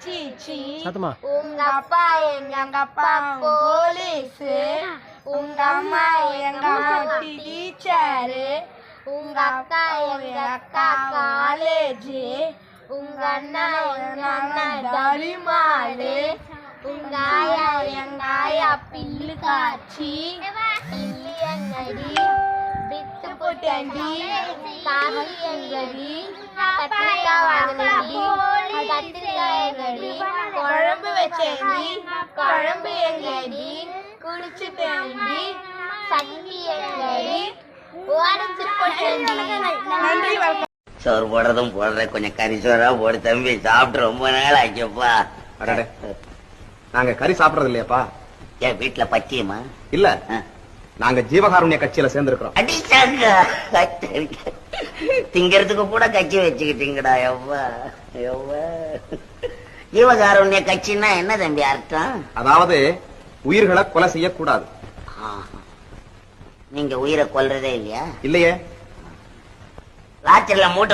சீச்சி சத்தமா உங்க அப்பா எங்க அப்பா போலீஸ், உங்க அம்மா எங்க அம்மா டீச்சரு, உங்க அக்கா எங்க அக்கா காலேஜ், உங்க அண்ணா எங்க அண்ணா தலிமாடு, உங்க ஆயா எங்க ஆயா பில்லு காய்ச்சி, இல்லையங்கடி வித்து போட்டண்டி, காசி எங்கடி, கத்திரிக்காய் வாங்கினடி, கத்திரிக்காய் எங்கடி, குழம்பு வச்சேண்டி, குழம்பு எங்கடி, குடிச்சுட்டேண்டி, சட்னி எங்கடி, உடச்சு போட்டேண்டி. நன்றி, வணக்கம். சோறு போடுறதும் போடுற கொஞ்சம் கறி சோறா போடு தம்பி, சாப்பிட்டு ரொம்ப நாள் ஆச்சப்பா. நாங்க கறி சாப்பிடறது இல்லையாப்பா? என் வீட்டுல பச்சியமா இல்ல, நாங்க ஜீவகாருண்ய கட்சியில சேர்ந்திருக்கிறோம். அடிச்சாங்க திங்கிறதுக்கு கூட கட்சி வச்சுக்கிட்டீங்கடா. எவ்வா எவ்வா ஜீவகாருண்ய கட்சின்னா என்ன தம்பி அர்த்தம்? அதாவது உயிர்களை கொலை செய்யக்கூடாது. நீங்க உயிரை கொல்றதே இல்லையா? இல்லையே. ராத்திரில மூட்டை